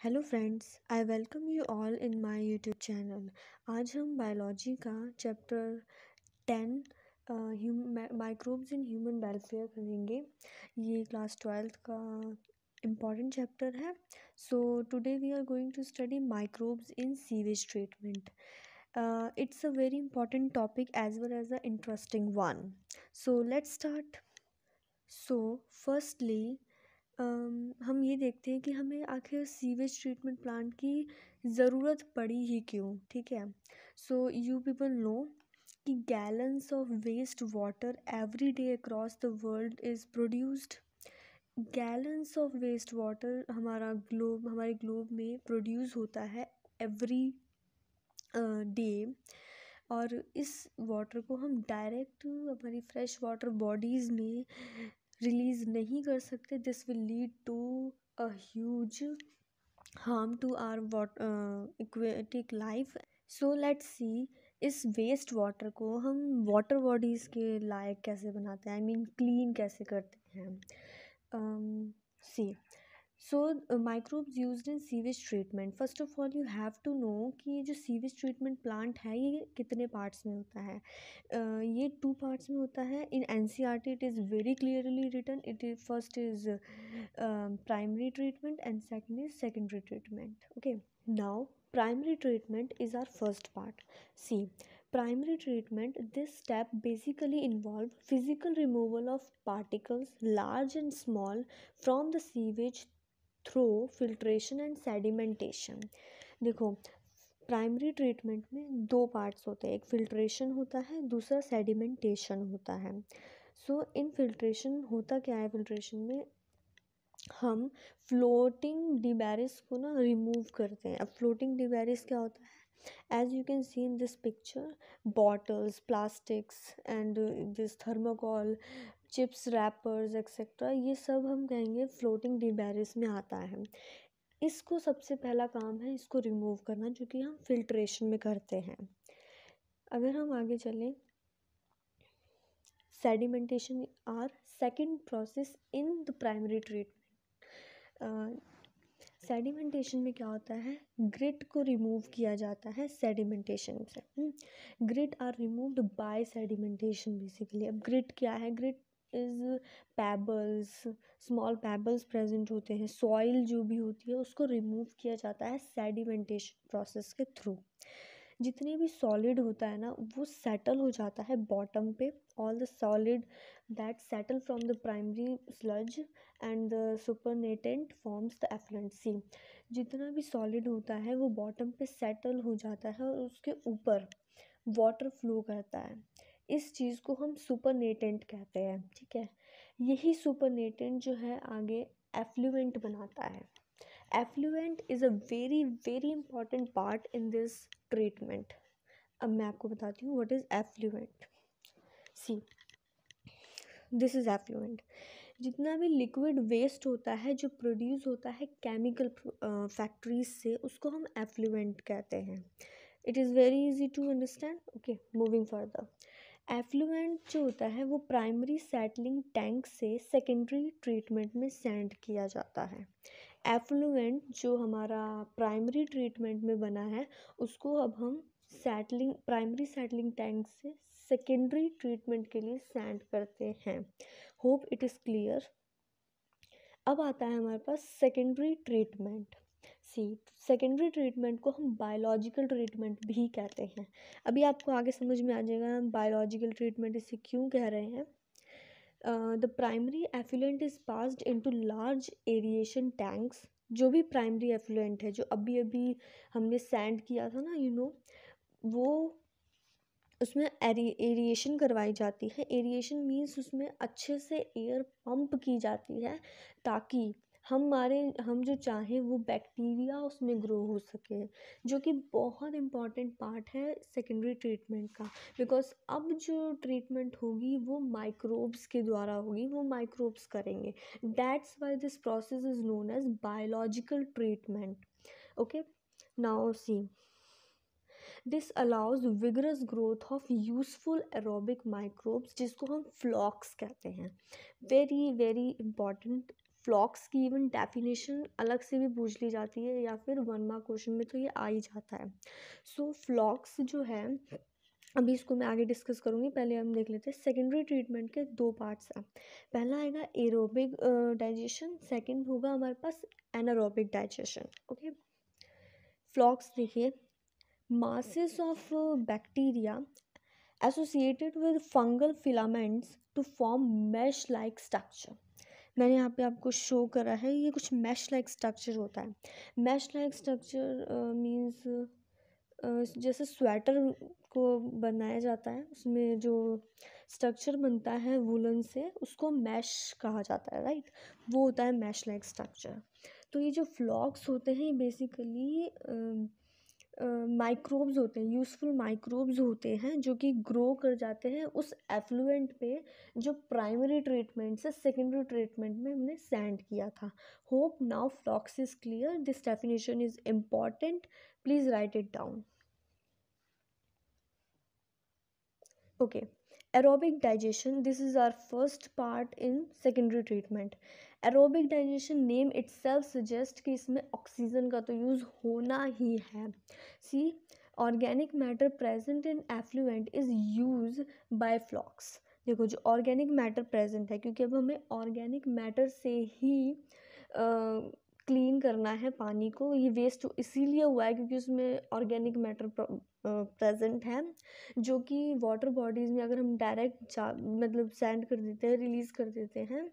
Hello friends, I welcome you all in my YouTube channel. आज हम biology का chapter 10 microbes in human welfare करेंगे। ये class 12th का इम्पॉर्टेंट चैप्टर है। So today we are going to study microbes in sewage treatment. It's a very important topic as well as a interesting one. So let's start. So firstly हम ये देखते हैं कि हमें आखिर sewage treatment plant की ज़रूरत पड़ी ही क्यों। ठीक है, सो यू पीपल नो कि gallons of waste water every day across the world is produced. Gallons of waste water हमारे ग्लोब में प्रोड्यूस होता है एवरी डे। और इस वाटर को हम डायरेक्ट हमारी फ्रेश वाटर बॉडीज़ में रिलीज़ नहीं कर सकते। This will lead to a huge harm to our aquatic life. So let's see, इस वेस्ट वाटर को हम वाटर बॉडीज़ के लायक कैसे बनाते हैं, आई मीन क्लीन कैसे करते हैं। See, so microbes used in sewage treatment. First of all you have to know कि ये जो सीवेज ट्रीटमेंट प्लांट है ये कितने पार्ट्स में होता है। ये 2 पार्ट्स में होता है। In NCERT it is very clearly written. It is first is primary treatment and second is secondary treatment. Okay, now primary treatment is our first part. See, primary treatment, this step basically involve physical removal of particles large and small from the sewage through filtration and sedimentation. देखो, primary treatment में 2 parts होते हैं, एक filtration होता है, दूसरा sedimentation होता है। सो इन फिल्ट्रेशन होता क्या है, फिल्ट्रेशन में हम फ्लोटिंग डिबेरिस को ना रिमूव करते हैं। अब फ्लोटिंग डिबेरिस क्या होता है, as you can see in this picture, bottles, plastics and this thermocol, chips, wrappers etcetera, ये सब हम कहेंगे फ्लोटिंग डिबेरिस में आता है। इसको सबसे पहला काम है इसको रिमूव करना, जो कि हम फिल्ट्रेशन में करते हैं। अगर हम आगे चलें, sedimentation are second process in the primary treatment. Sedimentation में क्या होता है, ग्रिट को रिमूव किया जाता है सेडिमेंटेशन से। Grit are removed by sedimentation basically. अब ग्रिट क्या है, grit is pebbles, small pebbles present होते हैं, सॉइल जो भी होती है उसको रिमूव किया जाता है सेडिमेंटेशन प्रोसेस के थ्रू। जितने भी सॉलिड होता है ना वो सेटल हो जाता है बॉटम पे। All the solid that settle from the primary sludge and the supernatant forms the effluent. See, जितना भी सॉलिड होता है वो बॉटम पे सेटल हो जाता है और उसके ऊपर वाटर फ्लो करता है। इस चीज़ को हम सुपरनेटेंट कहते हैं। ठीक है, यही सुपरनेटेंट जो है आगे एफ्लुएंट बनाता है। Effluent is a very very important part in this treatment. अब मैं आपको बताती हूँ what is effluent. See, this is effluent. जितना भी लिक्विड वेस्ट होता है जो प्रोड्यूस होता है केमिकल फैक्ट्रीज से, उसको हम एफ्लुएंट कहते हैं। It is very easy to understand. Okay, moving further, effluent जो होता है वो प्राइमरी सेटलिंग टैंक से सेकेंडरी ट्रीटमेंट में सेंड किया जाता है। एफ्लुएंट जो हमारा प्राइमरी ट्रीटमेंट में बना है उसको अब हम प्राइमरी सेटलिंग टैंक से सेकेंडरी ट्रीटमेंट के लिए सेंड करते हैं। Hope it is clear. अब आता है हमारे पास सेकेंडरी ट्रीटमेंट। सी, सेकेंडरी ट्रीटमेंट को हम बायोलॉजिकल ट्रीटमेंट भी कहते हैं। अभी आपको आगे समझ में आ जाएगा हम बायोलॉजिकल ट्रीटमेंट इसे क्यों कह रहे हैं। The primary effluent is passed into large aeration tanks. जो भी प्राइमरी एफ्लुएंट है जो अभी अभी हमने सेंड किया था ना, वो उसमें एरिएशन करवाई जाती है। एरिएशन मीन्स उसमें अच्छे से एयर पंप की जाती है ताकि हम जो चाहें वो बैक्टीरिया उसमें ग्रो हो सके, जो कि बहुत इम्पॉर्टेंट पार्ट है सेकेंडरी ट्रीटमेंट का। बिकॉज अब जो ट्रीटमेंट होगी वो माइक्रोब्स के द्वारा होगी, वो माइक्रोब्स करेंगे। That's why this process is known as biological treatment. Okay, now see, this allows vigorous growth of useful aerobic microbes जिसको हम फ्लॉक्स कहते हैं। वेरी वेरी इंपॉर्टेंट फ्लॉक्स की इवन डेफिनेशन अलग से भी पूछ ली जाती है या फिर 1 मार्क क्वेश्चन में तो ये आ ही जाता है। सो फ्लॉक्स जो है, अभी इसको मैं आगे डिस्कस करूँगी, पहले हम देख लेते हैं सेकेंडरी ट्रीटमेंट के 2 पार्ट्स हैं। पहला आएगा एरोबिक डाइजेशन, सेकंड होगा हमारे पास एनारोबिक डाइजेशन। ओके, फ्लॉक्स देखिए, masses of bacteria associated with fungal filaments to form mesh like structure। मैंने यहाँ पे आपको शो करा है, ये कुछ mesh like structure होता है। mesh like structure मीन्स जैसे स्वेटर को बनाया जाता है, उसमें जो स्ट्रक्चर बनता है वुलन से, उसको मैश कहा जाता है, राइट। वो होता है मैश लाइक स्ट्रक्चर। तो ये जो फ्लॉक्स होते हैं बेसिकली माइक्रोब्स होते हैं, यूज़फुल माइक्रोब्स होते हैं जो कि ग्रो कर जाते हैं उस एफ्लुएंट पे जो प्राइमरी ट्रीटमेंट से सेकेंडरी ट्रीटमेंट में हमने सेंड किया था। Hope now flocs is clear, this definition is important, please write it down. Okay, aerobic digestion, this is our first part in secondary treatment। aerobic digestion name itself suggest कि इसमें oxygen का तो use होना ही है। See, organic matter present in effluent is used by flocks। देखो जो organic matter present है, क्योंकि अब हमें ऑर्गेनिक मैटर से ही क्लीन करना है पानी को, ये वेस्ट इसीलिए हुआ है क्योंकि उसमें ऑर्गेनिक मैटर प्रेजेंट है, जो कि वाटर बॉडीज़ में अगर हम डायरेक्ट मतलब सेंड कर देते हैं, रिलीज़ कर देते हैं,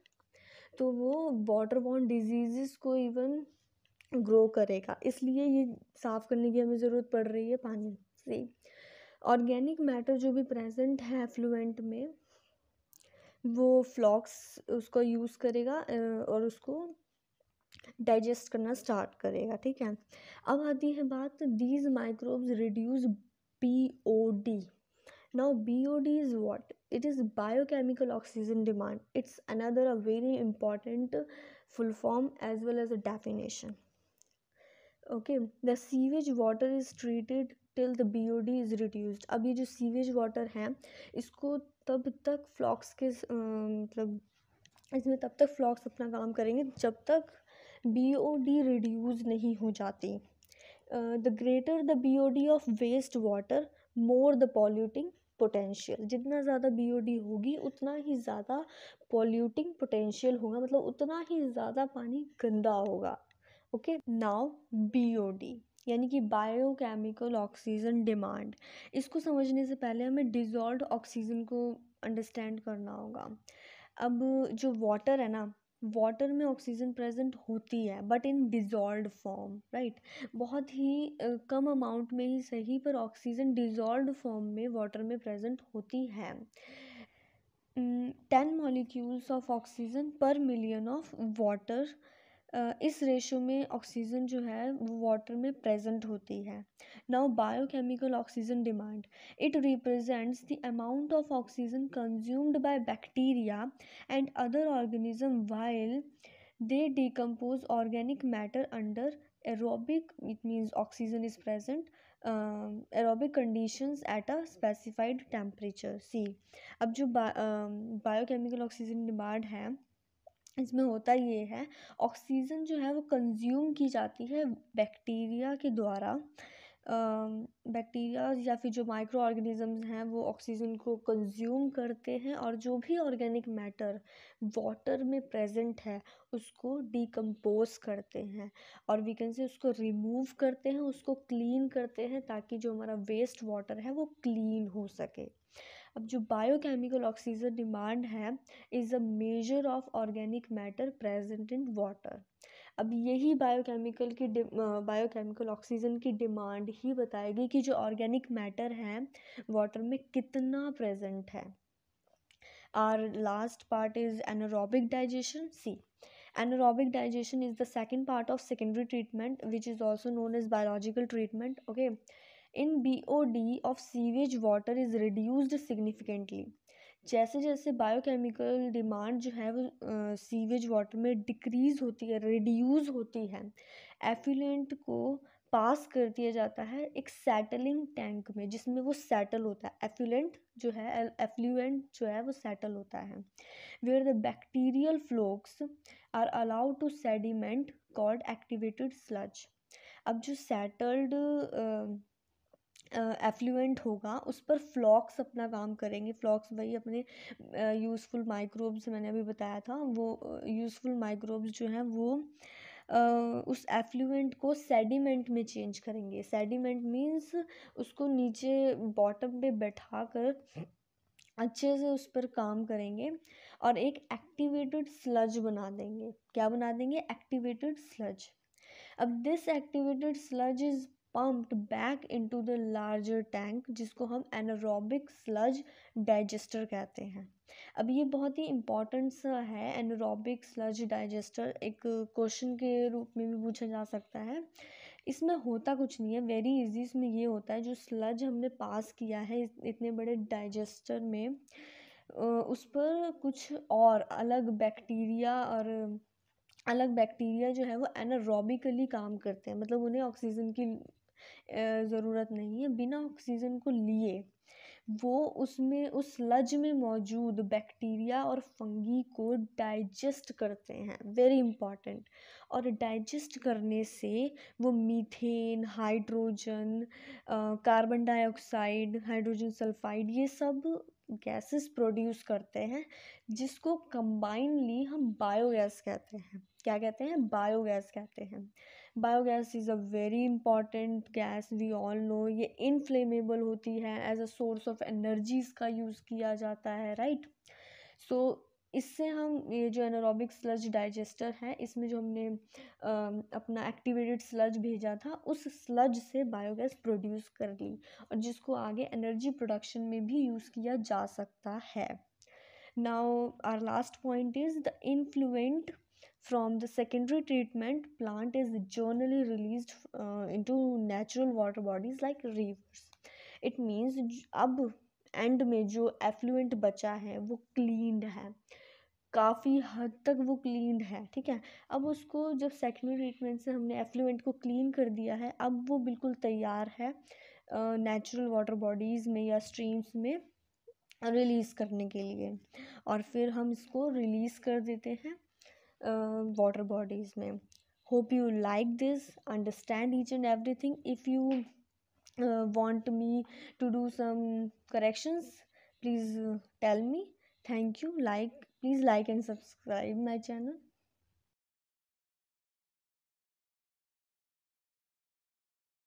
तो वो वाटर बॉर्न डिजीज़ को इवन ग्रो करेगा, इसलिए ये साफ़ करने की हमें ज़रूरत पड़ रही है पानी से। ऑर्गेनिक मैटर जो भी प्रेजेंट है एफ्लुएंट में, वो फ्लॉक्स उसको यूज़ करेगा और उसको डाइजेस्ट करना स्टार्ट करेगा, ठीक है। अब आती है बात, these microbes reduce BOD। Now BOD is what? It is biochemical oxygen demand. It's another a very important full form as well as a definition. Okay, the sewage water is treated till the BOD is reduced. अब ये जो sewage water है, इसको तब तक फ्लॉक्स के मतलब इसमें तब तक फ्लॉक्स अपना काम करेंगे जब तक BOD रिड्यूस नहीं हो जाती। The greater the BOD of waste water, more the polluting potential. जितना ज़्यादा BOD होगी उतना ही ज़्यादा पॉल्यूटिंग पोटेंशियल होगा, मतलब उतना ही ज़्यादा पानी गंदा होगा। ओके, नाउ BOD यानी कि बायोकेमिकल ऑक्सीजन डिमांड। इसको समझने से पहले हमें डिज़ोल्व्ड ऑक्सीजन को अंडरस्टैंड करना होगा। अब जो वाटर है ना, वाटर में ऑक्सीजन प्रेजेंट होती है but in dissolved form, right. बहुत ही कम अमाउंट में ही सही, पर ऑक्सीजन डिज़ोल्व्ड फॉर्म में वाटर में प्रेजेंट होती है। 10 मॉलिक्यूल्स ऑफ ऑक्सीजन पर मिलियन ऑफ वाटर, इस रेशो में ऑक्सीजन जो है वो वाटर में प्रेजेंट होती है। Now biochemical oxygen demand, it represents the amount of oxygen consumed by bacteria and other organism while they decompose organic matter under aerobic, it means oxygen is present, aerobic conditions at a specified temperature। see, अब जो biochemical oxygen demand है, इसमें होता ये है, oxygen जो है वो कंज्यूम की जाती है बैक्टीरिया के द्वारा। बैक्टीरिया या फिर जो माइक्रो ऑर्गेनिजम्स हैं वो ऑक्सीजन को कंज्यूम करते हैं, और जो भी ऑर्गेनिक मैटर वाटर में प्रेजेंट है उसको डिकम्पोज करते हैं, और वी कैन से उसको रिमूव करते हैं, उसको क्लीन करते हैं, ताकि जो हमारा वेस्ट वाटर है वो क्लीन हो सके। अब जो बायोकेमिकल ऑक्सीजन डिमांड है is a measure of organic matter present in water. अब यही बायोकेमिकल ऑक्सीजन की डिमांड ही बताएगी कि जो ऑर्गेनिक मैटर है वाटर में कितना प्रेजेंट है। Our last part is anaerobic digestion। See, anaerobic digestion is the second part of secondary treatment, which is also known as biological treatment। Okay, in BOD of sewage water is reduced significantly। जैसे जैसे biochemical demand जो है वो sewage water में decrease होती है, reduce होती है, एफ्लुएंट को पास कर दिया जाता है एक सेटलिंग टैंक में, जिसमें वो सेटल होता है, एफ्लुएंट जो है वो सेटल होता है, where the bacterial flukes are allowed to sediment called activated sludge. अब जो सेटल्ड एफ्लुएंट होगा उस पर फ्लॉक्स अपना काम करेंगे। फ्लॉक्स वही अपने यूज़फुल माइक्रोब्स, मैंने अभी बताया था, वो यूज़फुल माइक्रोब्स जो हैं वो उस एफ्लुएंट को सेडिमेंट में चेंज करेंगे। सेडिमेंट मीन्स उसको नीचे बॉटम पे बैठा कर अच्छे से उस पर काम करेंगे और एक एक्टिवेटेड स्लज बना देंगे। क्या बना देंगे? Activated sludge. अब this activated sludge is pumped back into the larger tank, जिसको हम एनारोबिक स्लज डाइजेस्टर कहते हैं। अब ये बहुत ही इम्पॉर्टेंट सा है एनारोबिक स्लज डाइजेस्टर, एक क्वेश्चन के रूप में भी पूछा जा सकता है। इसमें होता कुछ नहीं है, वेरी इजी। इसमें ये होता है जो स्लज हमने पास किया है इतने बड़े डाइजेस्टर में, उस पर कुछ और अलग बैक्टीरिया जो है वो एनारोबिकली काम करते हैं, मतलब उन्हें ऑक्सीजन की ज़रूरत नहीं है। बिना ऑक्सीजन को लिए वो उसमें उस स्लज में मौजूद बैक्टीरिया और फंगी को डाइजेस्ट करते हैं, वेरी इंपॉर्टेंट। और डाइजेस्ट करने से वो methane, hydrogen, carbon dioxide, hydrogen sulphide, ये सब गैसेस प्रोड्यूस करते हैं, जिसको कंबाइनली हम बायोगैस कहते हैं। क्या कहते हैं? बायोगैस कहते हैं। Biogas is a very important gas, we all know. ये इनफ्लेमेबल होती है, as a source of energy इसका यूज़ किया जाता है, राइट। सो इससे हम ये जो एनारोबिक स्लज डाइजेस्टर है, इसमें जो हमने अपना एक्टिवेटेड स्लज भेजा था, उस स्लज से बायोगैस प्रोड्यूस कर ली और जिसको आगे एनर्जी प्रोडक्शन में भी यूज़ किया जा सकता है। Now our last point is the influent from the secondary treatment plant is generally released into natural water bodies like rivers. It means अब एंड में जो एफ्लुएंट बचा है वो क्लीन्ड है, काफ़ी हद तक वो क्लीन्ड है, ठीक है। अब उसको जब सेकेंडरी ट्रीटमेंट से हमने एफ्लुएंट को क्लीन कर दिया है, अब वो बिल्कुल तैयार है नेचुरल वाटर बॉडीज़ में या स्ट्रीम्स में रिलीज़ करने के लिए, और फिर हम इसको रिलीज़ कर देते हैं वाटर बॉडीज़ में। Hope you like this, understand each and everything. If you want me to do some corrections, please tell me. Thank you. Please like and subscribe my channel.